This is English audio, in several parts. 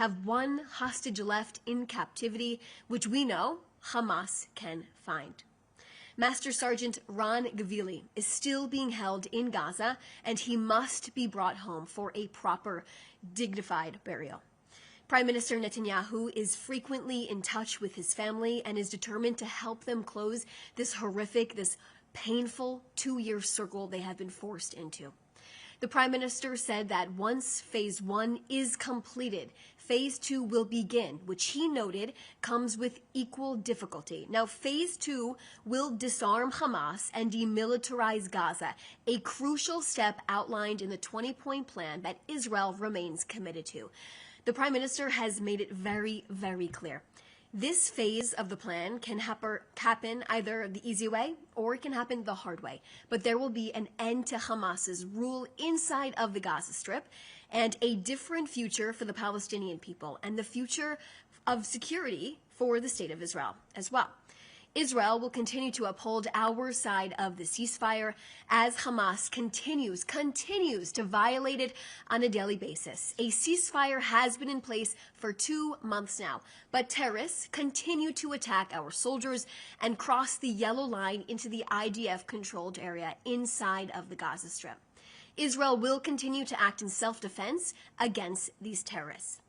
have one hostage left in captivity, which we know Hamas can find. Master Sergeant Ron Gavili is still being held in Gaza, and he must be brought home for a proper, dignified burial. Prime Minister Netanyahu is frequently in touch with his family and is determined to help them close this horrific, this painful 2-year circle they have been forced into. The Prime Minister said that once Phase 1 is completed, Phase 2 will begin, which he noted comes with equal difficulty. Now, Phase 2 will disarm Hamas and demilitarize Gaza, a crucial step outlined in the 20-point plan that Israel remains committed to. The Prime Minister has made it very, very clear. This phase of the plan can happen either the easy way or it can happen the hard way. But there will be an end to Hamas's rule inside of the Gaza Strip and a different future for the Palestinian people and the future of security for the State of Israel as well. Israel will continue to uphold our side of the ceasefire as Hamas continues to violate it on a daily basis. A ceasefire has been in place for 2 months now, but terrorists continue to attack our soldiers and cross the yellow line into the IDF-controlled area inside of the Gaza Strip. Israel will continue to act in self-defense against these terrorists.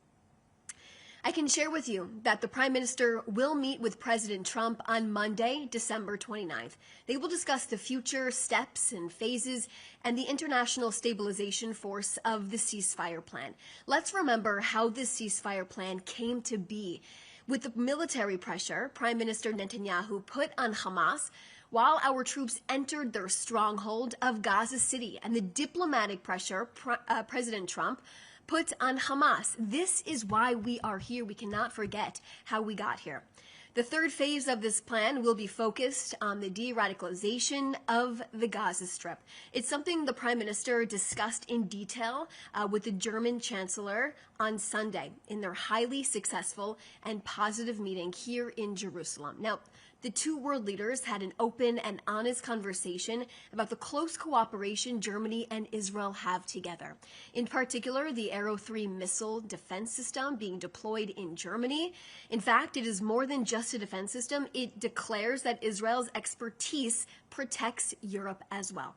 I can share with you that the Prime Minister will meet with President Trump on Monday, December 29th. They will discuss the future steps and phases and the international stabilization force of the ceasefire plan. Let's remember how this ceasefire plan came to be. With the military pressure Prime Minister Netanyahu put on Hamas while our troops entered their stronghold of Gaza City and the diplomatic pressure President Trump put on Hamas. This is why we are here. We cannot forget how we got here. The third phase of this plan will be focused on the de-radicalization of the Gaza Strip. It's something the Prime Minister discussed in detail with the German Chancellor on Sunday in their highly successful and positive meeting here in Jerusalem. Now, the two world leaders had an open and honest conversation about the close cooperation Germany and Israel have together. In particular, the Arrow 3 missile defense system being deployed in Germany. In fact, it is more than just a defense system. It declares that Israel's expertise protects Europe as well.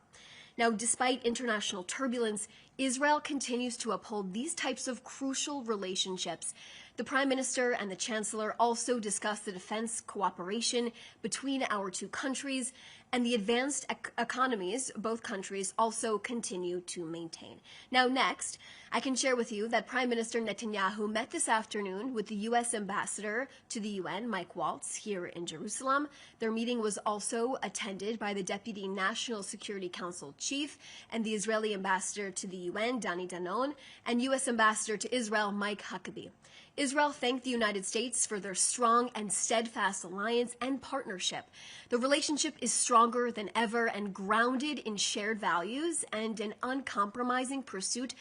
Now, despite international turbulence, Israel continues to uphold these types of crucial relationships. The Prime Minister and the Chancellor also discussed the defense cooperation between our two countries and the advanced economies both countries also continue to maintain. Now, next, I can share with you that Prime Minister Netanyahu met this afternoon with the U.S. Ambassador to the UN, Mike Waltz, here in Jerusalem. Their meeting was also attended by the Deputy National Security Council Chief and the Israeli Ambassador to the UN, Dani Danon, and U.S. Ambassador to Israel, Mike Huckabee. Israel thanked the United States for their strong and steadfast alliance and partnership. The relationship is stronger than ever and grounded in shared values and an uncompromising pursuit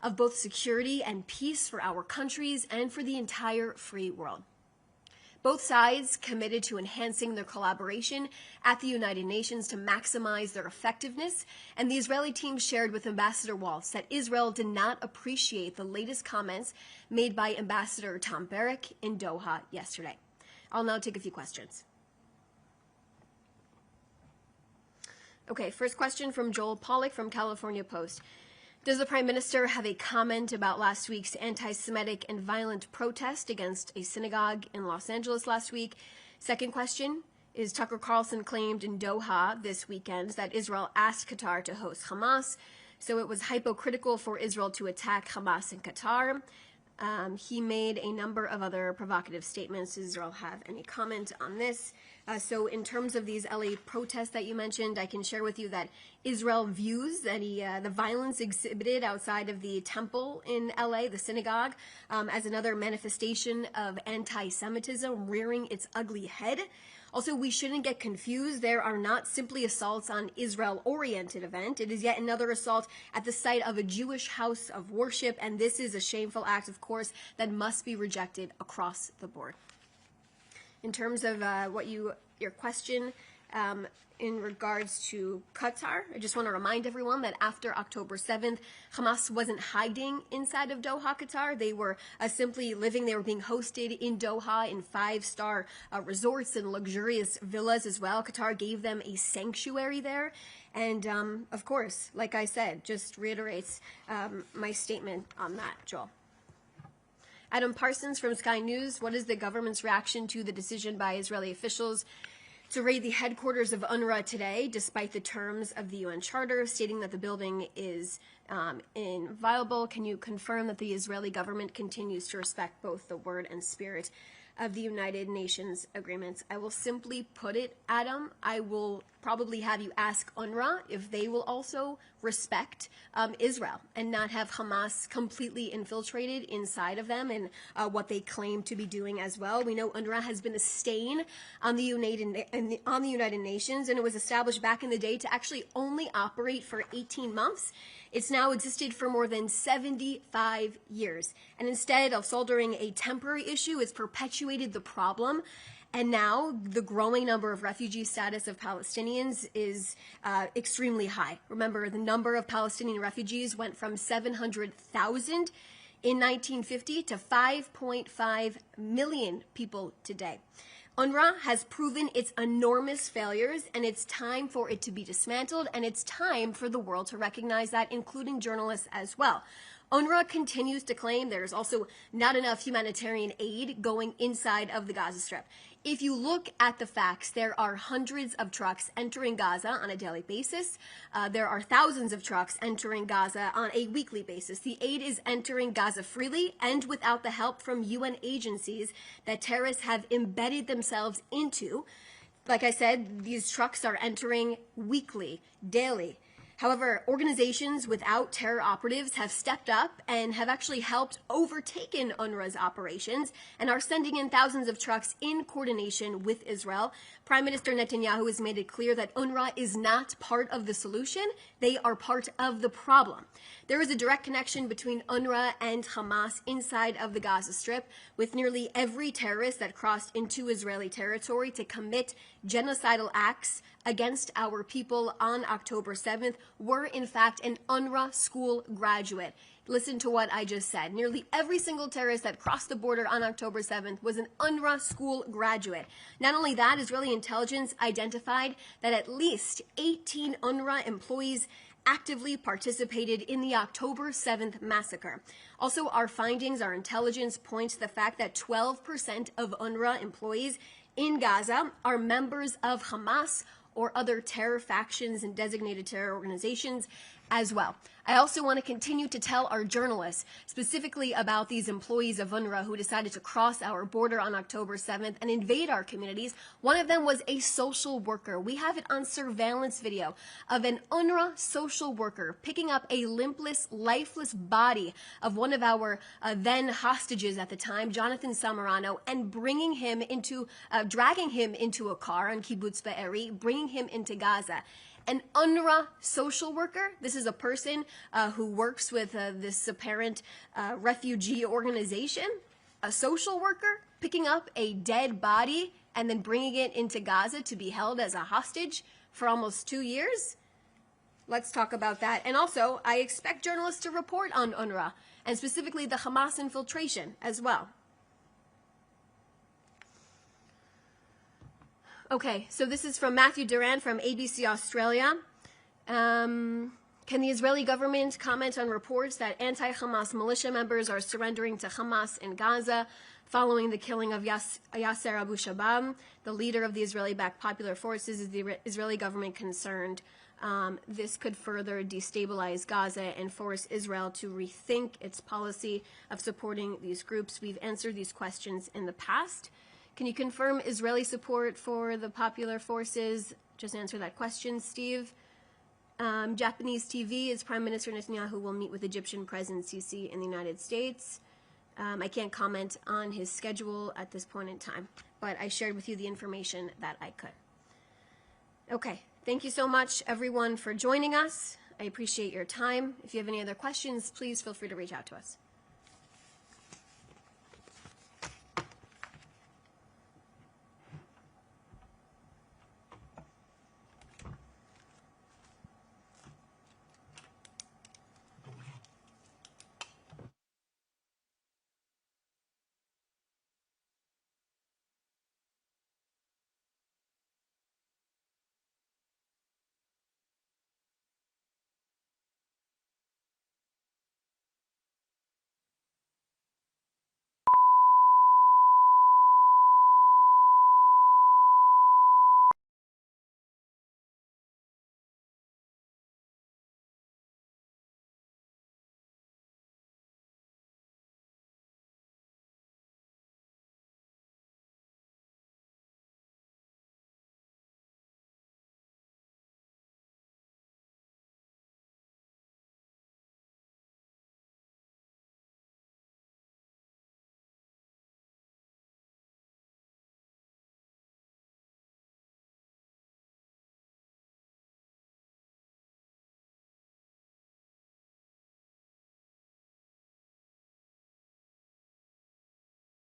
of both security and peace for our countries and for the entire free world. Both sides committed to enhancing their collaboration at the United Nations to maximize their effectiveness, and the Israeli team shared with Ambassador Waltz that Israel did not appreciate the latest comments made by Ambassador Tom Barrack in Doha yesterday. I'll now take a few questions. Okay, first question from Joel Pollack from California Post. Does the Prime Minister have a comment about last week's anti-Semitic and violent protest against a synagogue in Los Angeles last week? Second question is Tucker Carlson claimed in Doha this weekend that Israel asked Qatar to host Hamas, so it was hypocritical for Israel to attack Hamas in Qatar. He made a number of other provocative statements. Does Israel have any comment on this? So in terms of these LA protests that you mentioned, I can share with you that Israel views the violence exhibited outside of the temple in LA, the synagogue, as another manifestation of anti-Semitism rearing its ugly head. Also, we shouldn't get confused. There are not simply assaults on Israel-oriented event. It is yet another assault at the site of a Jewish house of worship, and this is a shameful act, of course, that must be rejected across the board. In terms of your question, in regards to Qatar, I just want to remind everyone that after October 7th, Hamas wasn't hiding inside of Doha, Qatar. They were simply living. They were being hosted in Doha in 5-star resorts and luxurious villas as well. Qatar gave them a sanctuary there. And, of course, like I said, just reiterates my statement on that, Joel. Adam Parsons from Sky News, what is the government's reaction to the decision by Israeli officials to raid the headquarters of UNRWA today, despite the terms of the UN Charter, stating that the building is inviolable? Can you confirm that the Israeli government continues to respect both the word and spirit of the United Nations agreements? I will simply put it, Adam, I will probably have you ask UNRWA if they will also respect Israel and not have Hamas completely infiltrated inside of them and what they claim to be doing as well. We know UNRWA has been a stain on the United Nations, and it was established back in the day to actually only operate for 18 months. It's now existed for more than 75 years. And instead of solving a temporary issue, it's perpetuated the problem. And now the growing number of refugee status of Palestinians is extremely high. Remember, the number of Palestinian refugees went from 700,000 in 1950 to 5.5 million people today. UNRWA has proven its enormous failures, and it's time for it to be dismantled, and it's time for the world to recognize that, including journalists as well. UNRWA continues to claim there's also not enough humanitarian aid going inside of the Gaza Strip. If you look at the facts, there are hundreds of trucks entering Gaza on a daily basis. There are thousands of trucks entering Gaza on a weekly basis. The aid is entering Gaza freely and without the help from UN agencies that terrorists have embedded themselves into. Like I said, these trucks are entering weekly, daily. However, organizations without terror operatives have stepped up and have actually helped overtaken UNRWA's operations and are sending in thousands of trucks in coordination with Israel. Prime Minister Netanyahu has made it clear that UNRWA is not part of the solution. They are part of the problem. There is a direct connection between UNRWA and Hamas inside of the Gaza Strip, with nearly every terrorist that crossed into Israeli territory to commit genocidal acts against our people on October 7th were, in fact, an UNRWA school graduate. Listen to what I just said. Nearly every single terrorist that crossed the border on October 7th was an UNRWA school graduate. Not only that, Israeli intelligence identified that at least 18 UNRWA employees actively participated in the October 7th massacre. Also, our findings, our intelligence points to the fact that 12% of UNRWA employees in Gaza are members of Hamas or other terror factions and designated terror organizations as well. I also want to continue to tell our journalists specifically about these employees of UNRWA who decided to cross our border on October 7th and invade our communities. One of them was a social worker. We have it on surveillance video of an UNRWA social worker picking up a limpless, lifeless body of one of our then hostages at the time, Jonathan Samarano, and bringing him into, dragging him into a car on Kibbutz Be'eri, bringing him into Gaza. An UNRWA social worker, this is a person who works with this apparent refugee organization, a social worker picking up a dead body and then bringing it into Gaza to be held as a hostage for almost 2 years? Let's talk about that. And also, I expect journalists to report on UNRWA, and specifically the Hamas infiltration as well. Okay, so this is from Matthew Duran from ABC Australia. Can the Israeli government comment on reports that anti-Hamas militia members are surrendering to Hamas in Gaza following the killing of Yasser Abu Shabab, the leader of the Israeli-backed Popular Forces? Is the Israeli government concerned this could further destabilize Gaza and force Israel to rethink its policy of supporting these groups? We've answered these questions in the past. Can you confirm Israeli support for the Popular Forces? Just answer that question, Steve. Japanese TV is Prime Minister Netanyahu will meet with Egyptian President Sisi in the United States. I can't comment on his schedule at this point in time, but I shared with you the information that I could. Okay, thank you so much, everyone, for joining us. I appreciate your time. If you have any other questions, please feel free to reach out to us.